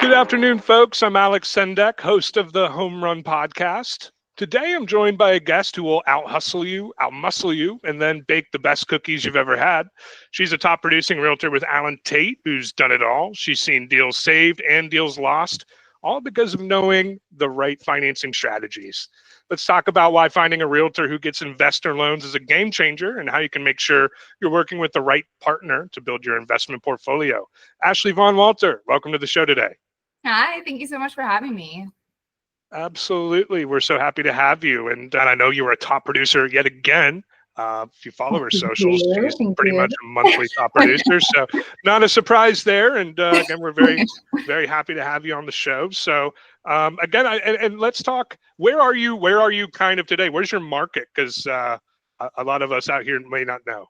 Good afternoon, folks. I'm Alex Sendek, host of the Home Run podcast. Today, I'm joined by a guest who will out-hustle you, out-muscle you, and then bake the best cookies you've ever had. She's a top-producing realtor with Alan Tate, who's done it all. She's seen deals saved and deals lost, all because of knowing the right financing strategies. Let's talk about why finding a realtor who gets investor loans is a game changer and how you can make sure you're working with the right partner to build your investment portfolio. Ashley Von Walter, welcome to the show today. Hi, thank you so much for having me. Absolutely. We're so happy to have you. And I know you were a top producer yet again. If you follow her socials, she's pretty much a monthly top producer. So not a surprise there. And again, we're very, very happy to have you on the show. So again, and let's talk, where are you kind of today? Where's your market? Because a lot of us out here may not know.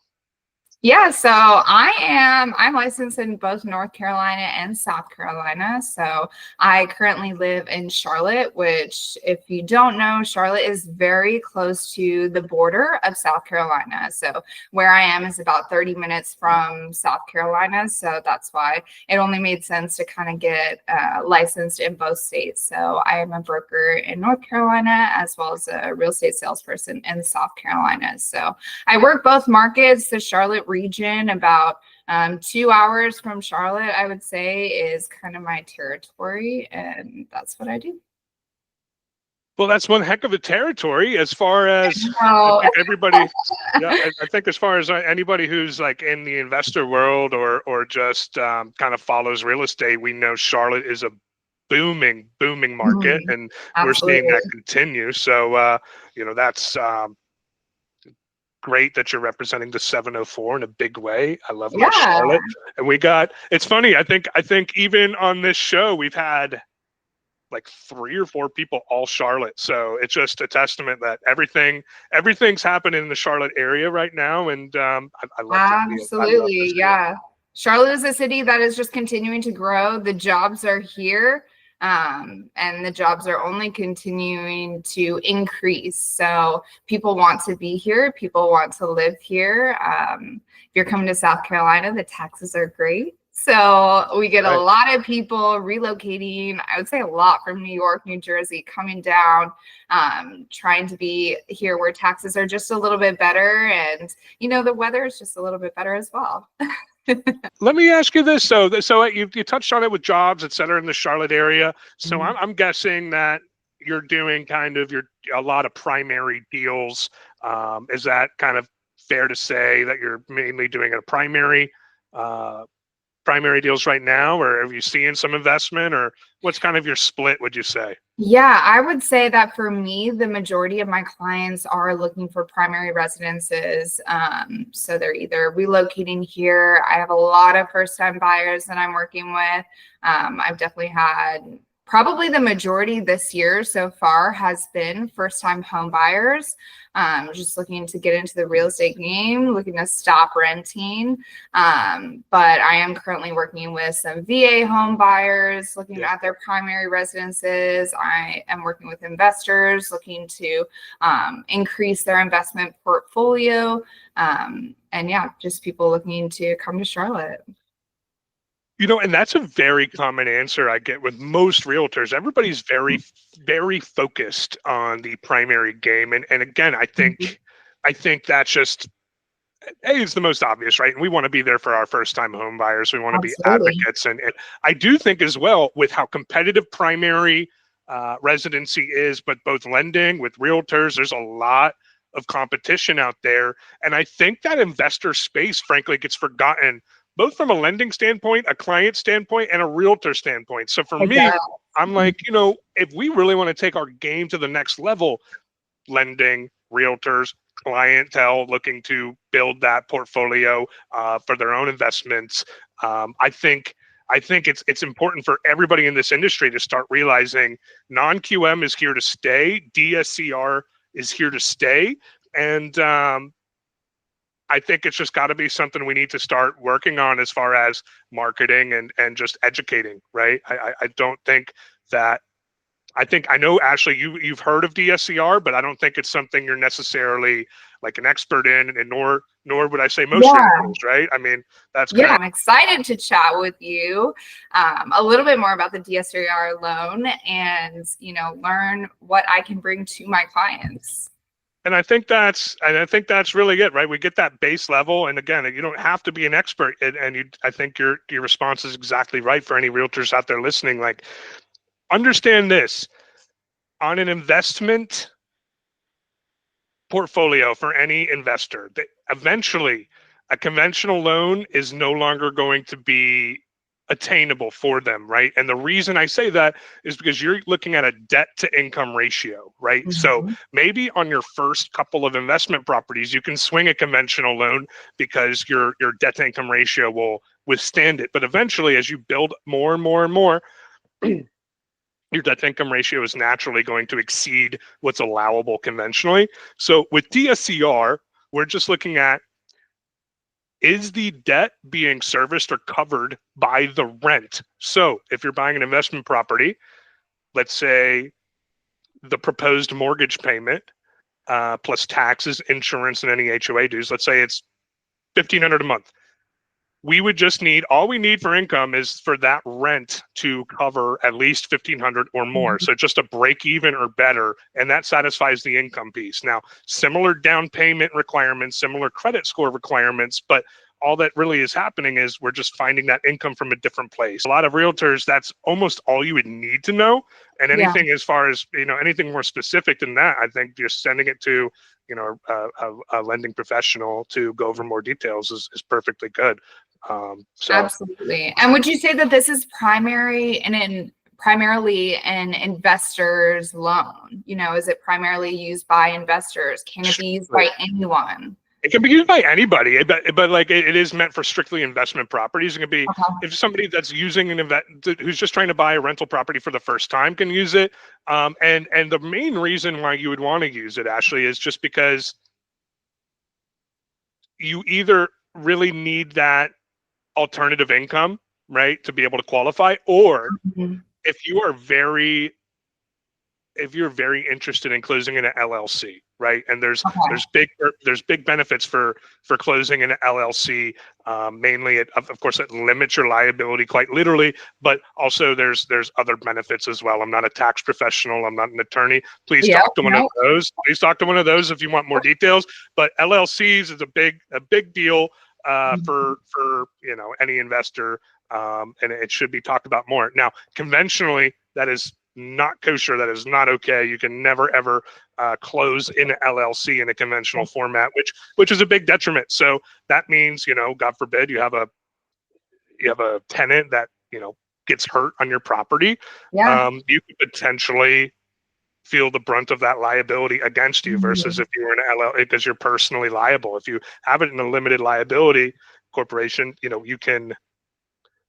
Yeah, so I'm licensed in both North Carolina and South Carolina. So I currently live in Charlotte, which, if you don't know, Charlotte is very close to the border of South Carolina. So where I am is about 30 minutes from South Carolina. So that's why it only made sense to kind of get licensed in both states. So I am a broker in North Carolina as well as a real estate salesperson in South Carolina. So I work both markets. The Charlotte region, about 2 hours from Charlotte, I would say, is kind of my territory, and that's what I do. Well, that's one heck of a territory as far as I think everybody. Yeah, I think as far as anybody who's like in the investor world or just kind of follows real estate, we know Charlotte is a booming market, and Absolutely. We're seeing that continue. So that's great that you're representing the 704 in a big way. I love my Charlotte. And it's funny, I think even on this show, we've had like 3 or 4 people all Charlotte. So it's just a testament that everything's happening in the Charlotte area right now. And I love to see it. Absolutely. Yeah. Charlotte is a city that is just continuing to grow. The jobs are here. And the jobs are only continuing to increase. So people want to be here. People want to live here. If you're coming to South Carolina, the taxes are great. So we get a lot of people relocating, I would say a lot from New York, New Jersey, coming down, trying to be here where taxes are just a little bit better. And, the weather is just a little bit better as well. Let me ask you this. So you touched on it with jobs, et cetera, in the Charlotte area. So I'm guessing that you're doing a lot of primary deals. Is that kind of fair to say that you're mainly doing a primary deals right now, or are you seeing some investment, or what's kind of your split, would you say? Yeah, I would say that for me, the majority of my clients are looking for primary residences. So they're either relocating here. I have a lot of first-time buyers that I'm working with. I've definitely had probably the majority this year so far has been first-time home buyers, just looking to get into the real estate game, looking to stop renting. But I am currently working with some VA home buyers, looking at their primary residences. I am working with investors looking to increase their investment portfolio. And just people looking to come to Charlotte. And that's a very common answer I get with most realtors. Everybody's very, very focused on the primary game. And again, I think that's just, it's the most obvious, right? And we want to be there for our first-time home buyers. We want to be advocates. And I do think as well, with how competitive primary residency is, but both lending with realtors, there's a lot of competition out there. And I think that investor space, frankly, gets forgotten both from a lending standpoint, a client standpoint, and a realtor standpoint. So for me, I'm like, if we really want to take our game to the next level, lending, realtors, clientele looking to build that portfolio for their own investments, I think it's important for everybody in this industry to start realizing non-QM is here to stay, DSCR is here to stay, and I think it's just got to be something we need to start working on as far as marketing and just educating, right? I don't think that I know, Ashley, you've heard of DSCR, but I don't think it's something you're necessarily like an expert in, and nor would I say most Yeah. realtors, right? I mean, that's Yeah, kind I'm excited to chat with you a little bit more about the DSCR loan and, learn what I can bring to my clients. and I think that's really it, right? We get that base level, and again, you don't have to be an expert, I think your response is exactly right for any realtors out there listening. Like, understand this: on an investment portfolio for any investor, that eventually a conventional loan is no longer going to be attainable for them, right? And the reason I say that is because you're looking at a debt to income ratio, right? So Mhm. maybe on your first couple of investment properties, you can swing a conventional loan because your debt to income ratio will withstand it. But eventually, as you build more and more and more, your debt to income ratio is naturally going to exceed what's allowable conventionally. So with DSCR, we're just looking at, is the debt being serviced or covered by the rent? So if you're buying an investment property, let's say the proposed mortgage payment plus taxes, insurance, and any HOA dues, let's say it's $1,500 a month. We would just need, all we need for income is for that rent to cover at least 1,500 or more. So just a break even or better, and that satisfies the income piece. Now, similar down payment requirements, similar credit score requirements, but all that really is happening is we're just finding that income from a different place. A lot of realtors, that's almost all you would need to know. And Yeah, anything as far as, anything more specific than that, I think just sending it to, a lending professional to go over more details is perfectly good. So absolutely. And would you say that this is primarily an investor's loan? Is it primarily used by investors? Can it be used by anyone? it can be used by anybody, but like it is meant for strictly investment properties. It can be, Uh-huh. if somebody that's using who's just trying to buy a rental property for the first time can use it. And the main reason why you would want to use it, Ashley, is just because you either really need that alternative income, right, to be able to qualify, or Mhm. if you are very if you're very interested in closing in an LLC, right? And Okay. there's big benefits for closing in an LLC. Mainly, of course, it limits your liability quite literally, but also there's other benefits as well. I'm not a tax professional. I'm not an attorney. Please Yep. talk to one of No. those. Please talk to one of those if you want more details. But LLCs is a big deal for any investor, and it should be talked about more. Now, conventionally, that is not kosher. That is not okay. You can never ever close in an LLC in a conventional format, which is a big detriment. So that means, God forbid, you have a tenant that gets hurt on your property. Yeah. You could potentially feel the brunt of that liability against you versus Mhm. if you were an LLC, because you're personally liable. If you have it in a limited liability corporation,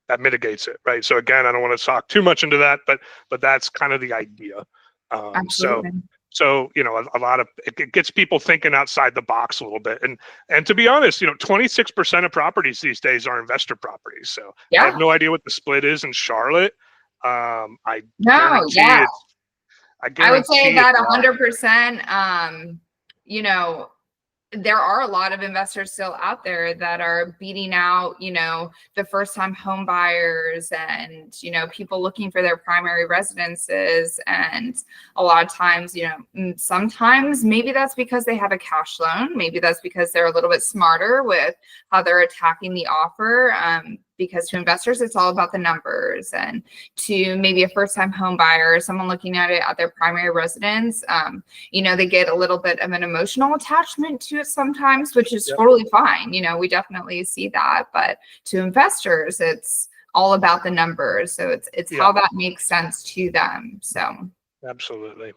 that mitigates it, right? So again, I don't want to talk too much into that, but that's kind of the idea. Um, so Absolutely. so a lot of it gets people thinking outside the box a little bit, and to be honest, 26% of properties these days are investor properties. So I have Yeah. no idea what the split is in Charlotte. I No. guarantee Yeah. it's I I would say guarantee it's that a lot. 100%. You know, there are a lot of investors still out there that are beating out, the first time home buyers and, people looking for their primary residences. And a lot of times, sometimes maybe that's because they have a cash loan. Maybe that's because they're a little bit smarter with how they're attacking the offer. Because to investors, it's all about the numbers. And to maybe a first time home buyer, someone looking at it at their primary residence, they get a little bit of an emotional attachment to it sometimes, which is Yep. totally fine. We definitely see that. But to investors, it's all about the numbers. So it's Yeah, how that makes sense to them. So absolutely.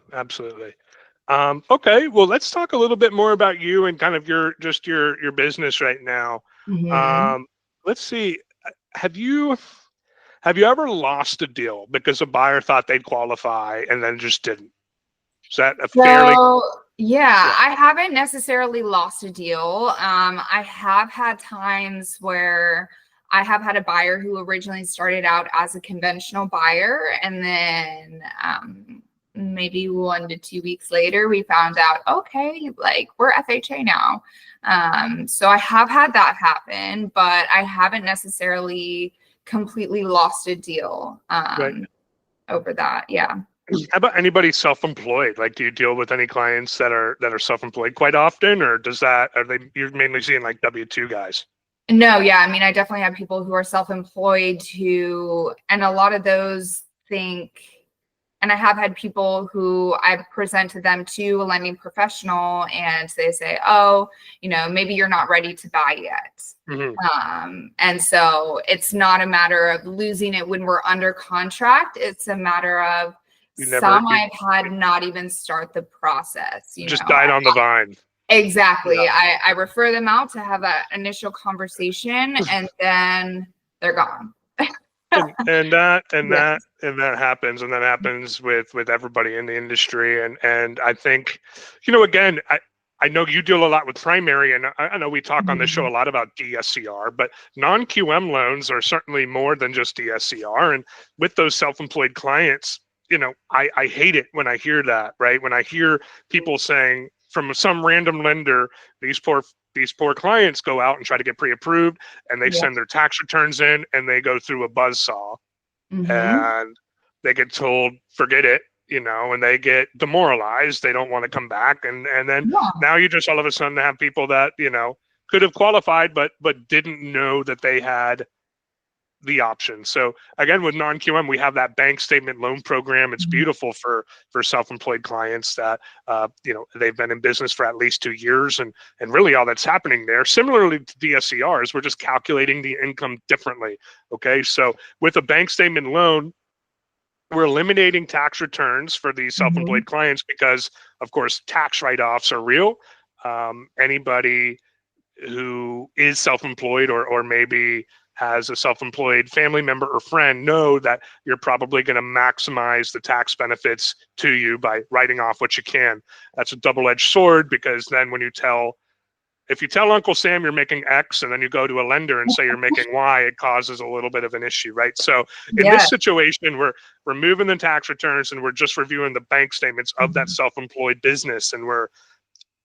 Okay, well, let's talk a little bit more about you and kind of your business right now. mhm. Um, let's see. Have you have you ever lost a deal because a buyer thought they'd qualify and then just didn't? Is that a fairly So yeah, yeah? I haven't necessarily lost a deal. I have had times where I have had a buyer who originally started out as a conventional buyer and then maybe 1 to 2 weeks later, we found out, okay, like we're FHA now. So I have had that happen, but I haven't necessarily completely lost a deal Right. over that. Yeah. How about anybody self-employed? Like, do you deal with any clients that are self-employed quite often, or are they, you're mainly seeing like W-2 guys? No, yeah. I mean, I definitely have people who are self-employed who, and a lot of those think, and I have had people who I presented them to a lending professional and they say, oh, maybe you're not ready to buy yet. Mm-hmm. And so it's not a matter of losing it when we're under contract. It's a matter of I've had not even start the process. Just died on the vine. Exactly. Yeah. I refer them out to have that initial conversation and then they're gone. and that happens with everybody in the industry. And I think, again, I know you deal a lot with primary, and I know we talk on this show a lot about DSCR, but non-QM loans are certainly more than just DSCR. And with those self-employed clients, I hate it when I hear that, right? When I hear people saying from some random lender, these poor clients go out and try to get pre-approved, and they send their tax returns in and they go through a buzzsaw and they get told, forget it, and they get demoralized. They don't want to come back. And then now you just all of a sudden have people that, could have qualified, but didn't know that they had the option. So again, with non-QM, we have that bank statement loan program. It's beautiful for self-employed clients that they've been in business for at least 2 years, and really all that's happening there, similarly to DSCRs, we're just calculating the income differently. Okay, so with a bank statement loan, we're eliminating tax returns for these self-employed clients because, of course, tax write-offs are real. Anybody who is self-employed or maybe has a self-employed family member or friend know that you're probably going to maximize the tax benefits to you by writing off what you can. That's a double-edged sword, because then if you tell Uncle Sam you're making X and then you go to a lender and say you're making Y, it causes a little bit of an issue, right? So in this situation, we're removing the tax returns and we're just reviewing the bank statements of that self-employed business. And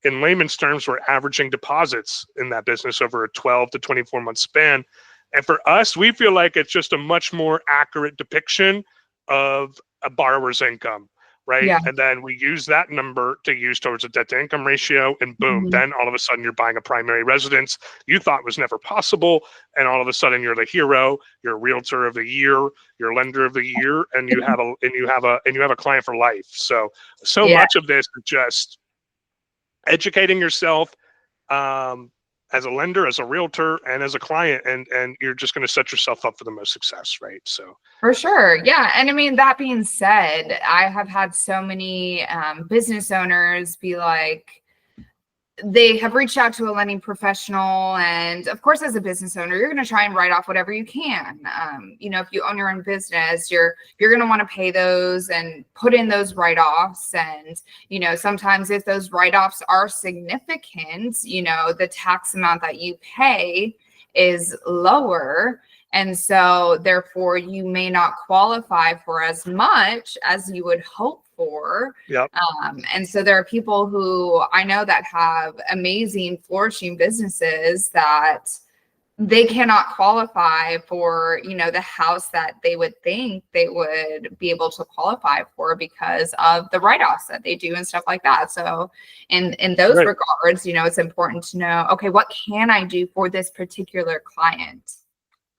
in layman's terms, we're averaging deposits in that business over a 12 to 24 month span. And for us, we feel like it's just a much more accurate depiction of a borrower's income, right? Yeah. And then we use that number to use towards a debt to income ratio, and boom, then all of a sudden you're buying a primary residence you thought was never possible. And all of a sudden you're the hero, you're realtor of the year, you're lender of the year, and you have a client for life. So much of this is just educating yourself, as a lender, as a realtor, and as a client, and you're just going to set yourself up for the most success, right? So for sure. Yeah. And I mean, that being said, I have had so many business owners be like, they have reached out to a lending professional, and of course, as a business owner, you're going to try and write off whatever you can. If you own your own business, you're going to want to pay those and put in those write-offs. And sometimes if those write-offs are significant, the tax amount that you pay is lower. And so therefore you may not qualify for as much as you would hope for. Yep. And so there are people who I know that have amazing flourishing businesses that they cannot qualify for, the house that they would think they would be able to qualify for because of the write-offs that they do and stuff like that. So in those regards, it's important to know, okay, what can I do for this particular client?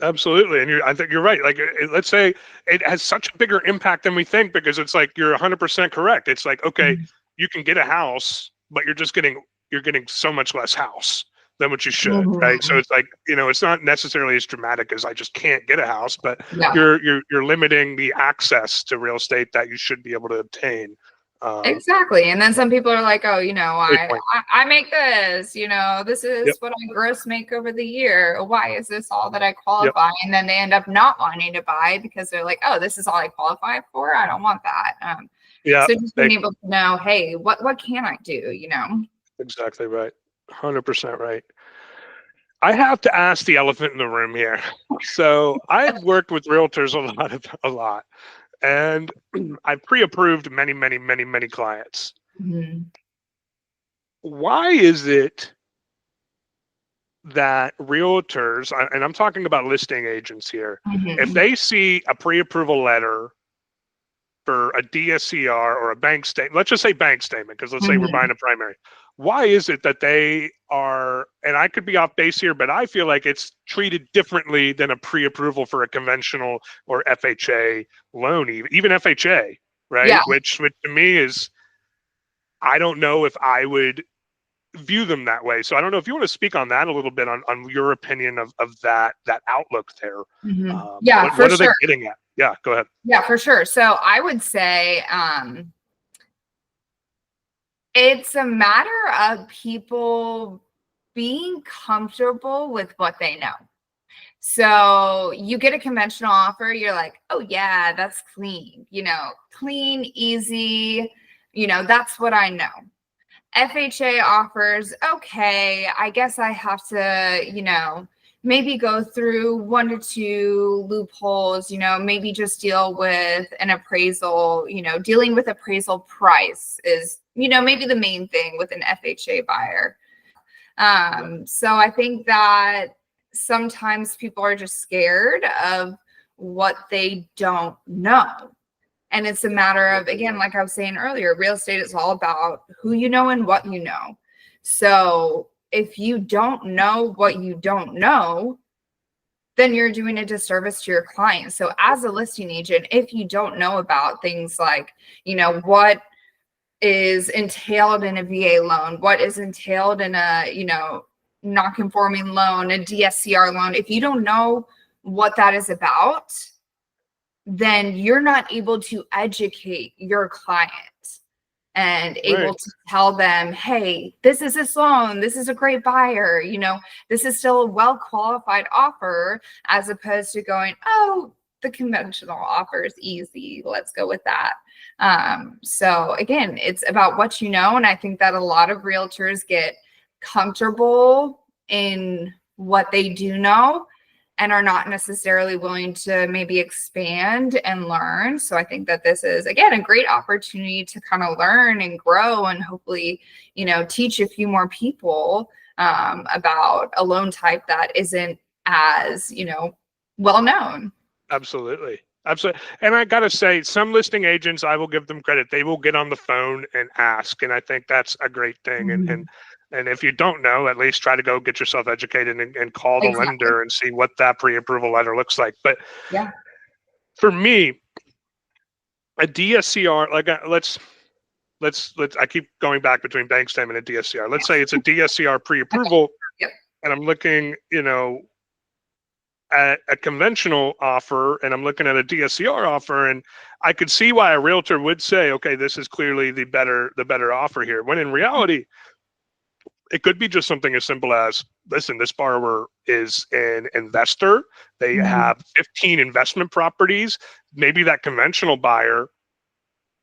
Absolutely. And I think you're right. Like, let's say it has such a bigger impact than we think, because it's like, you're 100% correct. It's like, okay, you can get a house, but you're getting so much less house than what you should, right? So it's like, it's not necessarily as dramatic as I just can't get a house, but you're limiting the access to real estate that you should be able to obtain. Exactly. And then some people are like, oh, I make this, this is what I gross make over the year. Why is this all that I qualify? And then they end up not wanting to buy because they're like, oh, this is all I qualify for. I don't want that. So just being able to know, hey, what can I do? Exactly right. 100% right. I have to ask the elephant in the room here. So I've worked with realtors a lot. and I've pre-approved many, many, many, many clients. Mm-hmm. Why is it that realtors, and I'm talking about listing agents here, if Mm-hmm. they see a pre-approval letter for a DSCR or a bank statement, let's just say bank statement, because let's say we're Mm-hmm. buying a primary. Why is it that they are, and I could be off base here, but I feel like it's treated differently than a pre-approval for a conventional or FHA loan, even FHA, right? Yeah. Which to me is, I don't know if I would view them that way. So I don't know if you want to speak on that a little bit, on your opinion of that outlook there. Mm-hmm. Yeah, for What are they sure. getting at? Yeah, go ahead. Yeah, for sure. So I would say it's a matter of people being comfortable with what they know. So you get a conventional offer, you're like, oh yeah, that's clean, clean, easy, that's what I know. FHA offers, okay, I guess I have to, maybe go through 1 to 2 loopholes, maybe just deal with an appraisal, dealing with appraisal price is, maybe the main thing with an FHA buyer. So I think that sometimes people are just scared of what they don't know. And it's a matter of, again, like I was saying earlier, real estate is all about who you know and what you know. So if you don't know what you don't know, then you're doing a disservice to your client. So as a listing agent, if you don't know about things like, what is entailed in a VA loan, what is entailed in a, non-conforming loan, a DSCR loan, if you don't know what that is about, then you're not able to educate your client and able Right. to tell them, hey, this is this loan, this is a great buyer, this is still a well-qualified offer, as opposed to going, oh, the conventional offer is easy, let's go with that. So again, it's about what you know. And I think that a lot of realtors get comfortable in what they do know and are not necessarily willing to maybe expand and learn. So I think that this is, again, a great opportunity to kind of learn and grow and hopefully, teach a few more people about a loan type that isn't as, well known. Absolutely. Absolutely. And I got to say, some listing agents, I will give them credit. They will get on the phone and ask. And I think that's a great thing. And if you don't know, at least try to go get yourself educated and call the Exactly. lender and see what that pre-approval letter looks like. But Yeah. for me, a DSCR, like I keep going back between bank statement and DSCR. Let's say it's a DSCR pre-approval, Yep. and I'm looking, at a conventional offer, and I'm looking at a DSCR offer, and I could see why a realtor would say, okay, this is clearly the better offer here. When in reality, it could be just something as simple as, listen, this borrower is an investor. They Mhm. have 15 investment properties. Maybe that conventional buyer,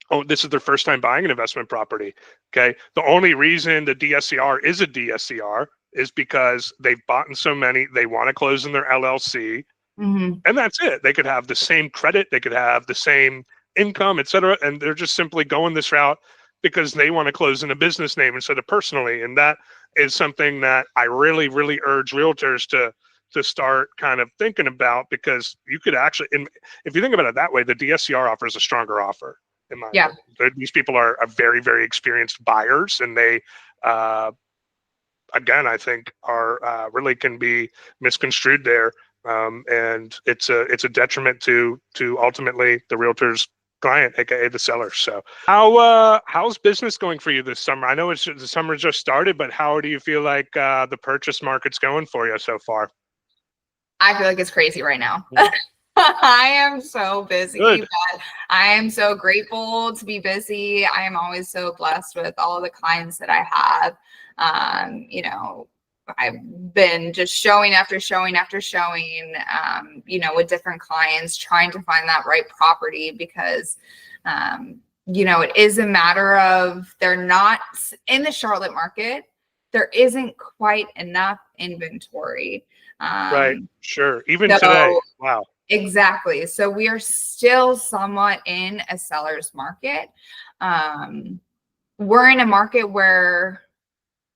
oh, this is their first time buying an investment property. Okay. The only reason the DSCR is a DSCR is because they've bought in so many, they want to close in their LLC, Mhm. and that's it. They could have the same credit, they could have the same income, et cetera. And they're just simply going this route because they want to close in a business name instead of personally. And that is something that I really, really urge realtors to start kind of thinking about, because you could actually, and if you think about it that way, the DSCR offer is a stronger offer, in my Yeah. opinion. These people are very, very experienced buyers, and they, uh, again, I think are really can be misconstrued there, and it's a detriment to ultimately the realtor's client, aka the seller. So, how's business going for you this summer? I know the summer just started, but how do you feel like the purchase market's going for you so far? I feel like it's crazy right now. I am so busy, Good. but I am so grateful to be busy. I am always so blessed with all the clients that I have. I've been just showing after showing after showing, with different clients, trying to find that right property because, it is a matter of they're not in the Charlotte market. There isn't quite enough inventory. Right. Sure. Even today. So Wow. Exactly. So we are still somewhat in a seller's market. We're in a market where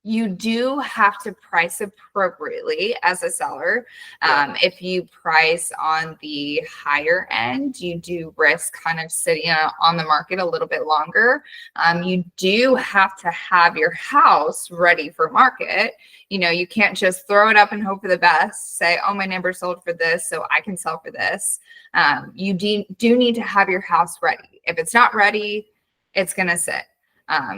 you do have to price appropriately as a seller. If you price on the higher end, you do risk kind of sitting on the market a little bit longer. You do have to have your house ready for market. You can't just throw it up and hope for the best, say, oh, my neighbor sold for this, so I can sell for this. You do need to have your house ready. If it's not ready, it's going to sit.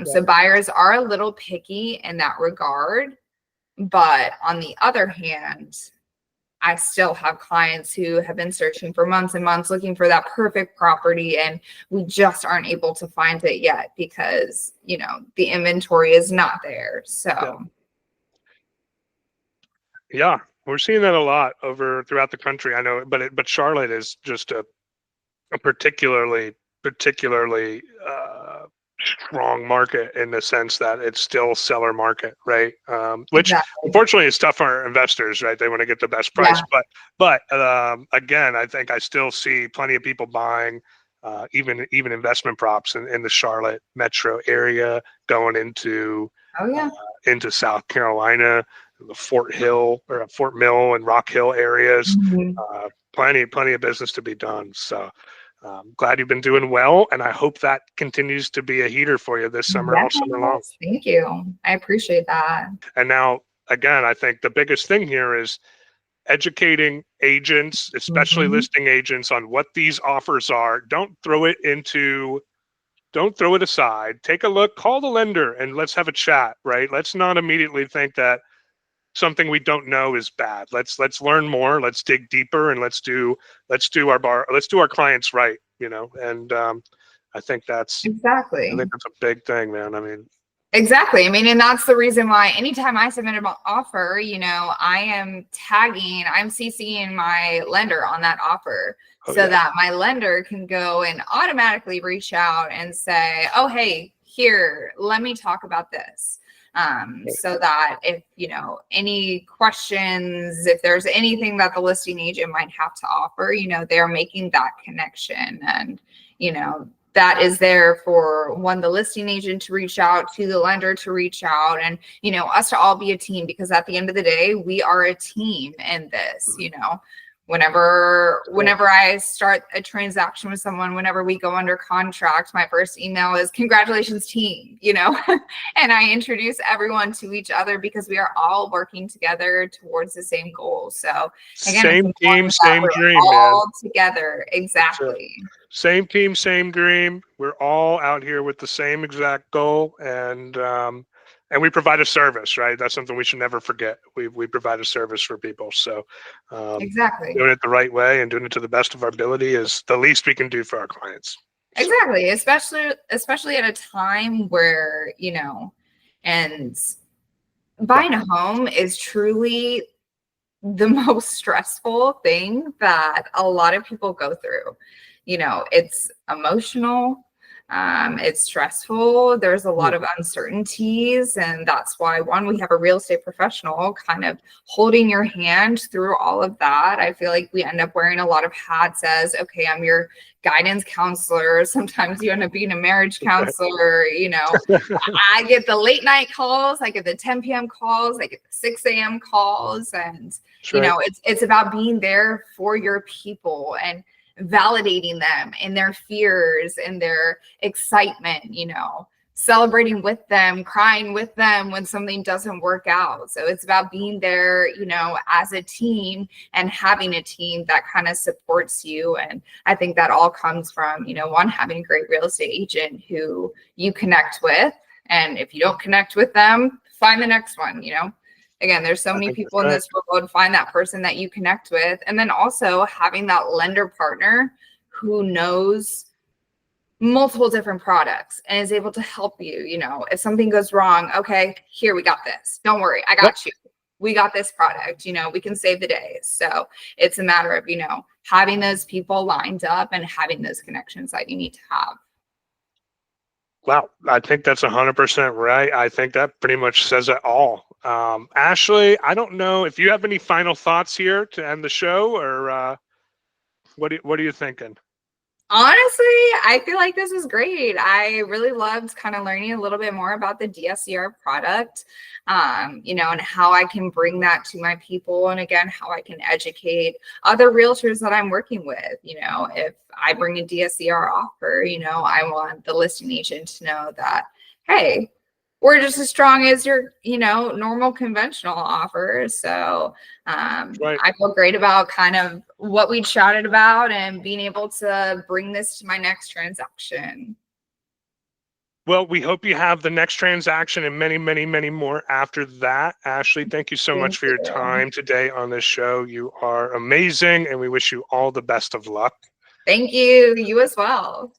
So buyers are a little picky in that regard. But on the other hand, I still have clients who have been searching for months and months looking for that perfect property, and we just aren't able to find it yet because, the inventory is not there. So Yeah, we're seeing that a lot throughout the country. I know, but Charlotte is just a particularly strong market in the sense that it's still seller market, right? Which exactly. unfortunately is tough for investors, right? They want to get the best price, Yeah. but again, I think I still see plenty of people buying even investment props in the Charlotte metro area, going Oh, yeah. into South Carolina, the Fort Hill or Fort Mill and Rock Hill areas. Mhm. Plenty of business to be done. So glad you've been doing well, and I hope that continues to be a heater for you this summer, all summer long. Yes, thank you. I appreciate that. And now, again, I think the biggest thing here is educating agents, especially Mhm. listing agents, on what these offers are. Don't throw it aside. Take a look, call the lender, and let's have a chat, right? Let's not immediately think that something we don't know is bad. Let's learn more. Let's dig deeper, and let's do our clients right. And I Exactly. think that's a big thing, man. I mean, Exactly. I mean, and that's the reason why anytime I submit an offer, I'm CCing my lender on that offer oh so yeah, that my lender can go and automatically reach out and say, oh, hey, here, let me talk about this. So that if, any questions, if there's anything that the listing agent might have to offer, they're making that connection. And, that is there for the listing agent to reach out to the lender to reach out, and us to all be a team, because at the end of the day we are a team in this. Whenever I start a transaction with someone, whenever we go under contract, my first email is congratulations team, and I introduce everyone to each other because we are all working together towards the same goal. So again, it's same team, important that same we're dream, man. all together. That's it. Exactly. Same team, same dream. We're all out here with the same exact goal, and we provide a service, right? That's something we should never forget. We provide a service for people. So Exactly. doing it the right way and doing it to the best of our ability is the least we can do for our clients. So, Exactly. Especially at a time where, and yeah, buying a home is truly the most stressful thing that a lot of people go through. It's emotional. It's stressful. There's a lot of uncertainties. And that's why, one, we have a real estate professional kind of holding your hand through all of that. I feel like we end up wearing a lot of hats as, okay, I'm your guidance counselor. Sometimes you end up being a marriage counselor. I get the late night calls, I get the 10 p.m. calls, I get the 6 a.m. calls. And, that's right. it's about being there for your people and validating them in their fears and their excitement, celebrating with them, crying with them when something doesn't work out. So it's about being there, as a team, and having a team that kind of supports you. And I think that all comes from, one, having a great real estate agent who you connect with. And if you don't connect with them, find the next one. Again, there's so I many think that's people in right. this world. Find that person that you connect with. And then also having that lender partner who knows multiple different products and is able to help you. If something goes wrong, okay, here, we got this. Don't worry, I Yep. got you. We got this product. We can save the day. So it's a matter of, having those people lined up and having those connections that you need to have. Wow, I think that's 100% right. I think that pretty much says it all. Ashley, I don't know if you have any final thoughts here to end the show, or What are you thinking? Honestly, I feel like this is great. I really loved kind of learning a little bit more about the DSCR product, and how I can bring that to my people. And again, how I can educate other realtors that I'm working with. If I bring a DSCR offer, I want the listing agent to know that, hey, we're just as strong as your, normal conventional offer. So Right. I feel great about kind of what we chatted about and being able to bring this to my next transaction. Well, we hope you have the next transaction and many, many, many more after that. Ashley, thank you so much Thank for your you. time today on this show. You are amazing, and we wish you all the best of luck. Thank you. You as well.